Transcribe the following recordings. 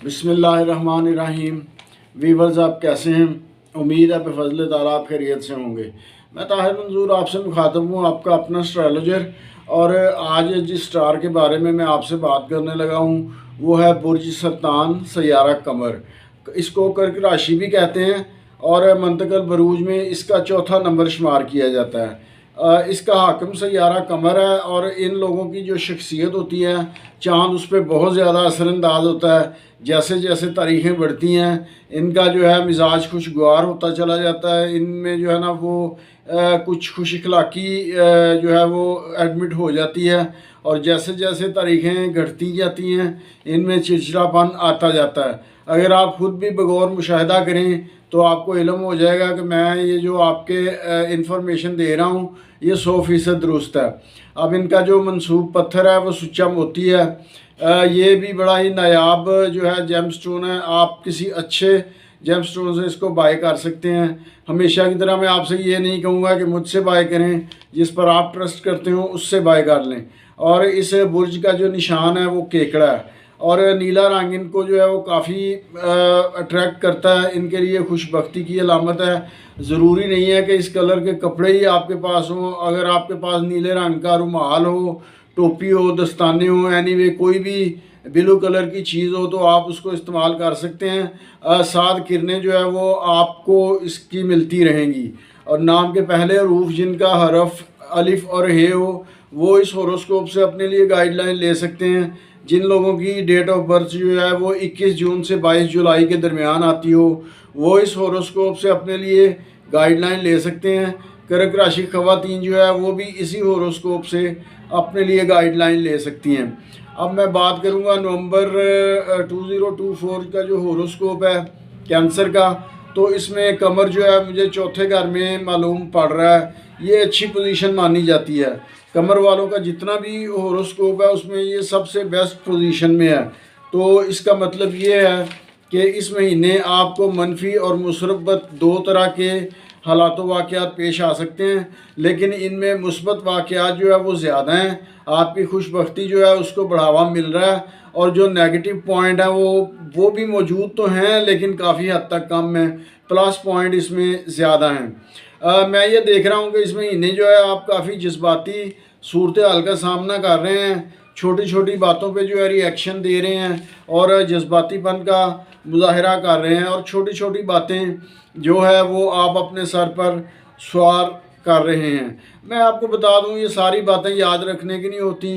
बिस्मिल्लाहिर्रहमानिर्रहीम। वीवर्स, आप कैसे हैं? उम्मीद है बफज़ल ताला आप खैरियत से होंगे। मैं ताहिर मंजूर आपसे मुखातब हूँ, आपका अपना एस्ट्रोलॉजर। और आज जिस स्टार के बारे में मैं आपसे बात करने लगा हूँ वो है बुर्ज सरतान सैयारा कमर। इसको कर्क राशि भी कहते हैं और मंतकल बरूज में इसका चौथा नंबर शुमार किया जाता है। इसका हाकिम सैयारा कमर है और इन लोगों की जो शख्सियत होती है, चाँद उस पर बहुत ज़्यादा असरअंदाज होता है। जैसे जैसे तारीखें बढ़ती हैं इनका जो है मिजाज खुशगवार होता चला जाता है। इनमें जो है ना वो कुछ खुश अखलाक़ी जो है वो एडमिट हो जाती है। और जैसे जैसे तारीखें घटती जाती हैं इनमें चिड़चिड़ापन आता जाता है। अगर आप ख़ुद भी बगौर मुशाहिदा करें तो आपको इल्म हो जाएगा कि मैं ये जो आपके इंफॉर्मेशन दे रहा हूँ ये 100% दुरुस्त है। अब इनका जो मनसूब पत्थर है वो सुच्चा मोती है। ये भी बड़ा ही नायाब जो है जेम स्टोन है। आप किसी अच्छे जेम स्टोन से इसको बाय कर सकते हैं। हमेशा की तरह मैं आपसे ये नहीं कहूँगा कि मुझसे बाय करें, जिस पर आप ट्रस्ट करते हो उससे बाय कर लें। और इस बुर्ज का जो निशान है वो केकड़ा है और नीला रंग इनको जो है वो काफ़ी अट्रैक्ट करता है। इनके लिए खुशबख्ती की अलामत है। ज़रूरी नहीं है कि इस कलर के कपड़े ही आपके पास हों। अगर आपके पास नीले रंग का रुमाल हो, टोपी हो, दस्ताने हो, एनीवे कोई भी ब्लू कलर की चीज़ हो तो आप उसको इस्तेमाल कर सकते हैं। 7 किरणें जो है वो आपको इसकी मिलती रहेंगी। और नाम के पहले हरूफ जिनका हरफ अलिफ और हे हो वो इस होरोस्कोप से अपने लिए गाइडलाइन ले सकते हैं। जिन लोगों की डेट ऑफ बर्थ जो है वो 21 जून से 22 जुलाई के दरमियान आती हो वो इस होरोस्कोप से अपने लिए गाइडलाइन ले सकते हैं। कर्क राशि ख़वातीन जो है वो भी इसी होरोस्कोप से अपने लिए गाइडलाइन ले सकती हैं। अब मैं बात करूंगा नवंबर 2024 का जो होरोस्कोप है कैंसर का, तो इसमें कमर जो है मुझे चौथे घर में मालूम पड़ रहा है। ये अच्छी पोजीशन मानी जाती है। कमर वालों का जितना भी होरोस्कोप है उसमें ये सबसे बेस्ट पोजीशन में है। तो इसका मतलब ये है कि इस महीने आपको मनफी और मुसरबत दो तरह के हालात वाक़यात पेश आ सकते हैं, लेकिन इनमें मुस्बत वाक़यात जो है वो ज़्यादा हैं। आपकी खुशबख्ती जो है उसको बढ़ावा मिल रहा है और जो नेगेटिव पॉइंट है वो भी मौजूद तो हैं लेकिन काफ़ी हद तक कम है। प्लस पॉइंट इसमें ज़्यादा हैं। मैं ये देख रहा हूँ कि इस महीने जो है आप काफ़ी जज्बाती सूरत हाल का सामना कर रहे हैं। छोटी छोटी बातों पे जो है रिएक्शन दे रहे हैं और जज्बातीपन का मुजाहरा कर रहे हैं और छोटी छोटी बातें जो है वो आप अपने सर पर सवार कर रहे हैं। मैं आपको बता दूं ये सारी बातें याद रखने की नहीं होती।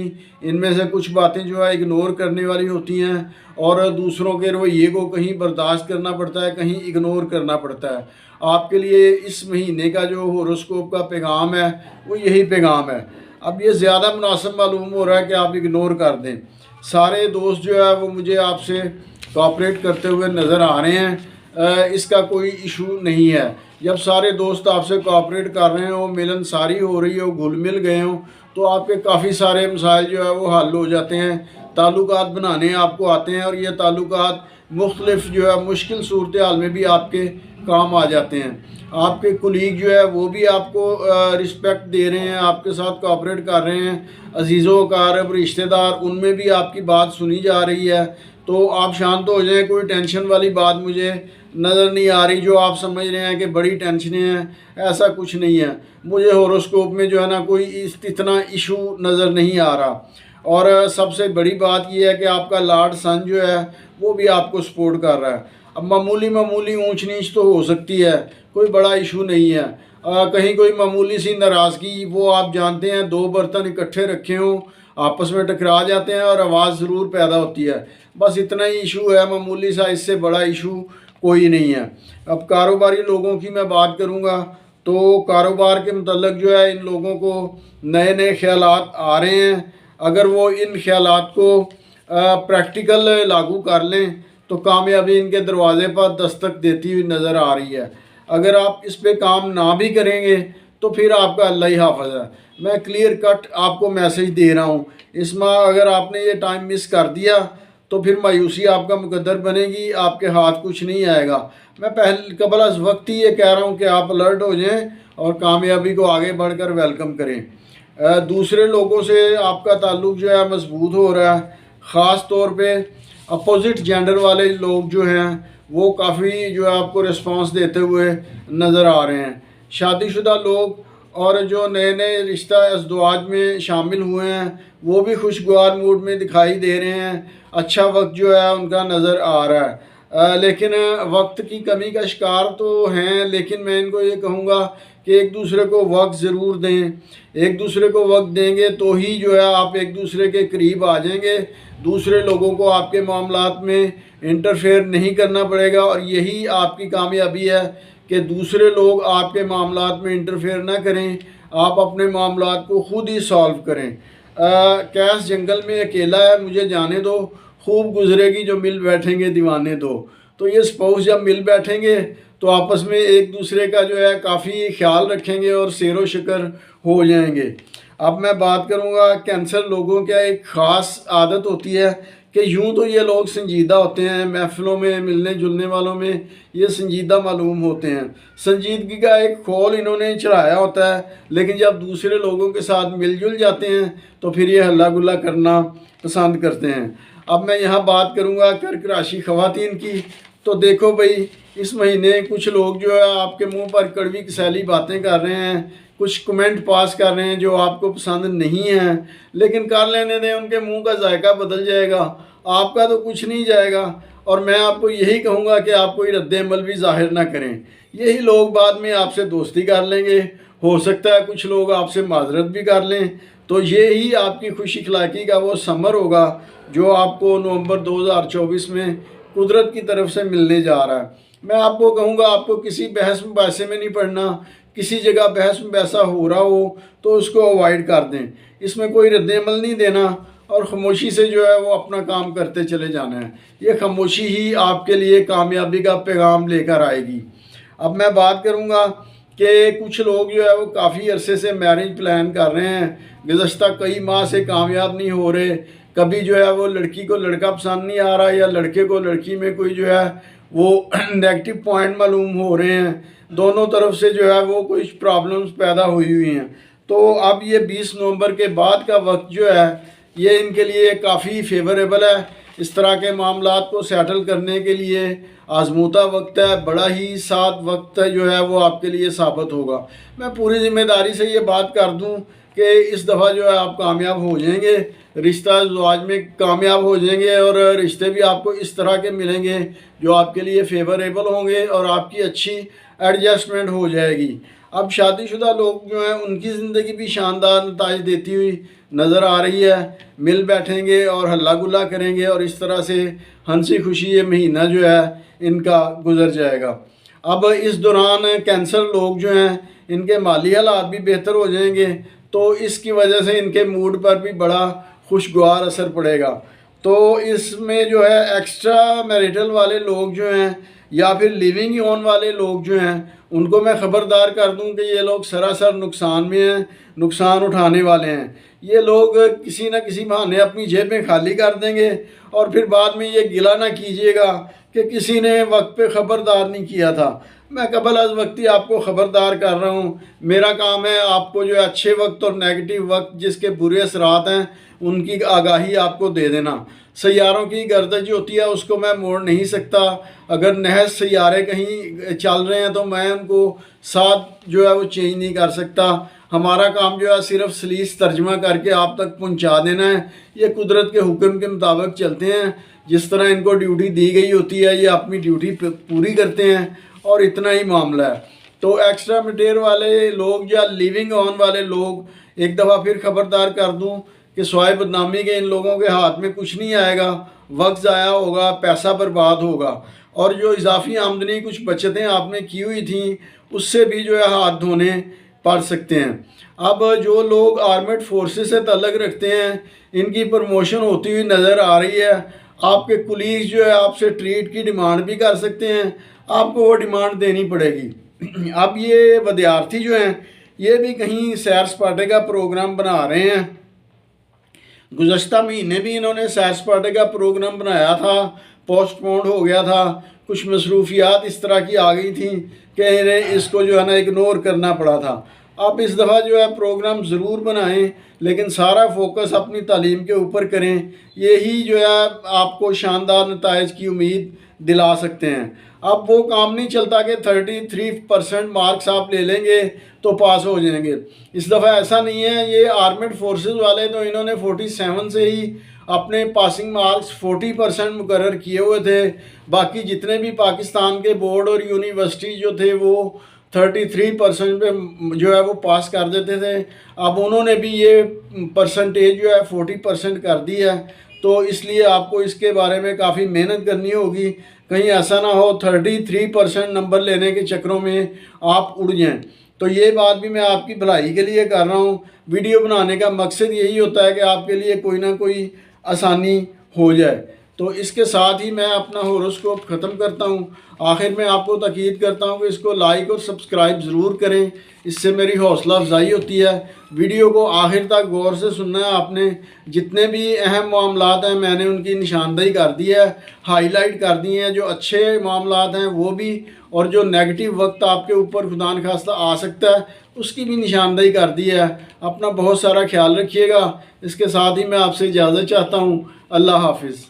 इनमें से कुछ बातें जो है इग्नोर करने वाली होती हैं और दूसरों के रवैये को कहीं बर्दाश्त करना पड़ता है, कहीं इग्नोर करना पड़ता है। आपके लिए इस महीने का जो होरोस्कोप का पैगाम है वो यही पैगाम है। अब ये ज़्यादा मुनासिब मालूम हो रहा है कि आप इग्नोर कर दें। सारे दोस्त जो है वो मुझे आपसे कोऑपरेट करते हुए नज़र आ रहे हैं। इसका कोई इशू नहीं है। जब सारे दोस्त आपसे कोऑपरेट कर रहे हो, मिलनसारी हो रही हो, घुल मिल गए हो, तो आपके काफ़ी सारे मसाइल जो है वो हल हो जाते हैं। ताल्लुकात बनाने आपको आते हैं और ये ताल्लुकात मुख्तलिफ जो है मुश्किल सूरत हाल में भी आपके काम आ जाते हैं। आपके कुलीग जो है वो भी आपको रिस्पेक्ट दे रहे हैं, आपके साथ कोऑपरेट कर रहे हैं। अजीज़ों कारब रिश्तेदार उनमें भी आपकी बात सुनी जा रही है। तो आप शांत हो जाएं। कोई टेंशन वाली बात मुझे नज़र नहीं आ रही जो आप समझ रहे हैं कि बड़ी टेंशनें हैं, ऐसा कुछ नहीं है। मुझे होरोस्कोप में जो है ना कोई इतना इशू नज़र नहीं आ रहा। और सबसे बड़ी बात यह है कि आपका लॉर्ड सन जो है वो भी आपको सपोर्ट कर रहा है। अब मामूली ऊंच नीच तो हो सकती है, कोई बड़ा इशू नहीं है। कहीं कोई मामूली सी नाराज़गी, वो आप जानते हैं दो बर्तन इकट्ठे रखे हों आपस में टकरा जाते हैं और आवाज़ ज़रूर पैदा होती है। बस इतना ही इशू है मामूली सा, इससे बड़ा इशू कोई नहीं है। अब कारोबारी लोगों की मैं बात करूंगा तो कारोबार के मतलब जो है इन लोगों को नए नए ख्यालात आ रहे हैं। अगर वो इन ख्यालात को प्रैक्टिकल लागू कर लें तो कामयाबी इनके दरवाजे पर दस्तक देती हुई नज़र आ रही है। अगर आप इस पे काम ना भी करेंगे तो फिर आपका अल्लाह ही हाफ़िज़ है। मैं क्लियर कट आपको मैसेज दे रहा हूँ। इस माह अगर आपने ये टाइम मिस कर दिया तो फिर मायूसी आपका मुकद्दर बनेगी, आपके हाथ कुछ नहीं आएगा। मैं कबल अज़ वक्त ही ये कह रहा हूँ कि आप अलर्ट हो जाएं और कामयाबी को आगे बढ़कर वेलकम करें। दूसरे लोगों से आपका ताल्लुक़ जो है मजबूत हो रहा है। ख़ास तौर पे अपोजिट जेंडर वाले लोग जो हैं वो काफ़ी जो है आपको रिस्पांस देते हुए नज़र आ रहे हैं। शादीशुदा लोग और जो नए नए रिश्ता अज़दवाज में शामिल हुए हैं वो भी खुशगवार मूड में दिखाई दे रहे हैं। अच्छा वक्त जो है उनका नज़र आ रहा है। लेकिन वक्त की कमी का शिकार तो हैं, लेकिन मैं इनको ये कहूँगा कि एक दूसरे को वक्त ज़रूर दें। एक दूसरे को वक्त देंगे तो ही जो है आप एक दूसरे के करीब आ जाएंगे। दूसरे लोगों को आपके मामलात में इंटरफेयर नहीं करना पड़ेगा और यही आपकी कामयाबी है कि दूसरे लोग आपके मामलात में इंटरफेयर ना करें, आप अपने मामलात को ख़ुद ही सॉल्व करें। कैस जंगल में अकेला है, मुझे जाने दो, खूब गुजरेगी जो मिल बैठेंगे दीवाने दो। तो ये स्पाउस जब मिल बैठेंगे तो आपस में एक दूसरे का जो है काफ़ी ख्याल रखेंगे और सैरो शकर हो जाएंगे। अब मैं बात करूँगा कैंसर लोगों की एक ख़ास आदत होती है कि यूँ तो ये लोग संजीदा होते हैं, महफ़िलों में मिलने जुलने वालों में ये संजीदा मालूम होते हैं, संजीदगी का एक खोल इन्होंने चढ़ाया होता है, लेकिन जब दूसरे लोगों के साथ मिलजुल जाते हैं तो फिर ये हल्ला गुल्ला करना पसंद करते हैं। अब मैं यहाँ बात करूँगा कर्क राशि ख़वातीन की। तो देखो भाई, इस महीने कुछ लोग जो है आपके मुंह पर कड़वी कसैली बातें कर रहे हैं, कुछ कमेंट पास कर रहे हैं जो आपको पसंद नहीं है, लेकिन कर लेने दें, उनके मुंह का जायका बदल जाएगा, आपका तो कुछ नहीं जाएगा। और मैं आपको यही कहूँगा कि आप कोई रद्द-ए-अमल भी ज़ाहिर ना करें, यही लोग बाद में आपसे दोस्ती कर लेंगे, हो सकता है कुछ लोग आपसे माजरत भी कर लें। तो ये ही आपकी खुश अखलाकी का वो समर होगा जो आपको नवंबर 2024 में कुदरत की तरफ से मिलने जा रहा है। मैं आपको कहूँगा आपको किसी बहस मुबासे में नहीं पड़ना, किसी जगह बहस मुबासा हो रहा हो तो उसको अवॉइड कर दें, इसमें कोई रद्द-ए-अमल नहीं देना और ख़ामोशी से जो है वो अपना काम करते चले जाना है। ये खामोशी ही आपके लिए कामयाबी का पैगाम लेकर आएगी। अब मैं बात करूँगा कि कुछ लोग जो है वो काफ़ी अरसे से मैरिज प्लान कर रहे हैं, गुज़श्ता कई माह से कामयाब नहीं हो रहे। कभी जो है वो लड़की को लड़का पसंद नहीं आ रहा या लड़के को लड़की में कोई जो है वो नेगेटिव पॉइंट मालूम हो रहे हैं, दोनों तरफ से जो है वो कुछ प्रॉब्लम्स पैदा हुई हैं। तो अब ये 20 नवंबर के बाद का वक्त जो है ये इनके लिए काफ़ी फेवरेबल है। इस तरह के मामलात को सेटल करने के लिए आजमूदा वक्त है, बड़ा ही साथ वक्त जो है वो आपके लिए साबित होगा। मैं पूरी ज़िम्मेदारी से ये बात कर दूं कि इस दफ़ा जो है आप कामयाब हो जाएंगे, रिश्ता ज़वाज में कामयाब हो जाएंगे और रिश्ते भी आपको इस तरह के मिलेंगे जो आपके लिए फेवरेबल होंगे और आपकी अच्छी एडजस्टमेंट हो जाएगी। अब शादीशुदा लोग जो हैं उनकी ज़िंदगी भी शानदार नताइज देती हुई नज़र आ रही है, मिल बैठेंगे और हल्ला गुल्ला करेंगे और इस तरह से हंसी खुशी ये महीना जो है इनका गुजर जाएगा। अब इस दौरान कैंसर लोग जो हैं इनके माली हालात भी बेहतर हो जाएंगे, तो इसकी वजह से इनके मूड पर भी बड़ा खुशगवार असर पड़ेगा। तो इसमें जो है एक्स्ट्रा मैरिटल वाले लोग जो हैं या फिर लिविंग ऑन वाले लोग जो हैं उनको मैं ख़बरदार कर दूं कि ये लोग सरासर नुकसान में हैं, नुकसान उठाने वाले हैं। ये लोग किसी न किसी बहाने अपनी जेबें खाली कर देंगे और फिर बाद में ये गिला ना कीजिएगा कि किसी ने वक्त पे ख़बरदार नहीं किया था। मैं कबल अज़ वक्ती आपको ख़बरदार कर रहा हूँ। मेरा काम है आपको जो है अच्छे वक्त और नेगेटिव वक्त जिसके बुरे असरात हैं उनकी आगाही आपको दे देना। सैयारों की गर्दश जो होती है उसको मैं मोड़ नहीं सकता। अगर नहस सैयारे कहीं चल रहे हैं तो मैं उनको साथ जो है वो चेंज नहीं कर सकता। हमारा काम जो है सिर्फ सलीस तर्जमा करके आप तक पहुंचा देना है। ये कुदरत के हुक्म के मुताबिक चलते हैं, जिस तरह इनको ड्यूटी दी गई होती है ये अपनी ड्यूटी पूरी करते हैं और इतना ही मामला है। तो एक्स्ट्रा मटेरियल वाले लोग या लिविंग ऑन वाले लोग एक दफ़ा फिर ख़बरदार कर दूं कि स्वाय बदनामी के इन लोगों के हाथ में कुछ नहीं आएगा, वक्त ज़ाया होगा, पैसा बर्बाद होगा और जो इजाफी आमदनी कुछ बचतें आपने की हुई थी उससे भी जो है हाथ धोने पड़ सकते हैं। अब जो लोग आर्मेड फोर्सेस से तल्लक रखते हैं इनकी प्रमोशन होती हुई नज़र आ रही है। आपके कुलीग जो है आपसे ट्रीट की डिमांड भी कर सकते हैं, आपको वो डिमांड देनी पड़ेगी। अब ये विद्यार्थी जो हैं ये भी कहीं सैर सपाटे का प्रोग्राम बना रहे हैं। गुज़श्ता महीने भी इन्होंने सैर सपाटे का प्रोग्राम बनाया था, पोस्टपोन्ड हो गया था, कुछ मसरूफियात इस तरह की आ गई थी कि इन्हें इसको जो है ना इग्नोर करना पड़ा था। आप इस दफ़ा जो है प्रोग्राम ज़रूर बनाएं, लेकिन सारा फोकस अपनी तालीम के ऊपर करें। यही जो है आपको शानदार नताइज की उम्मीद दिला सकते हैं। अब वो काम नहीं चलता कि 33% मार्क्स आप ले लेंगे तो पास हो जाएंगे। इस दफ़ा ऐसा नहीं है। ये आर्मेड फोर्सेस वाले तो इन्होंने 47 से ही अपने पासिंग मार्क्स 40% मुकर्रर किए हुए थे। बाकी जितने भी पाकिस्तान के बोर्ड और यूनिवर्सिटी जो थे वो 33% पे जो है वो पास कर देते थे। अब उन्होंने भी ये परसेंटेज जो है 40% कर दी है। तो इसलिए आपको इसके बारे में काफ़ी मेहनत करनी होगी। कहीं ऐसा ना हो 33% नंबर लेने के चक्करों में आप उड़ जाएं। तो ये बात भी मैं आपकी भलाई के लिए कर रहा हूँ। वीडियो बनाने का मकसद यही होता है कि आपके लिए कोई ना कोई आसानी हो जाए। तो इसके साथ ही मैं अपना होरोस्कोप ख़त्म करता हूँ। आखिर में आपको ताकीद करता हूँ कि इसको लाइक और सब्सक्राइब ज़रूर करें, इससे मेरी हौसला अफजाई होती है। वीडियो को आखिर तक गौर से सुनना है आपने। जितने भी अहम मामलात हैं मैंने उनकी निशानदेही कर दी है, हाईलाइट कर दी हैं। जो अच्छे मामलात हैं वो भी, और जो नेगेटिव वक्त आपके ऊपर खुदा न खास्ता आ सकता है उसकी भी निशानदेही कर दी है। अपना बहुत सारा ख्याल रखिएगा। इसके साथ ही मैं आपसे इजाज़त चाहता हूँ। अल्लाह हाफिज़।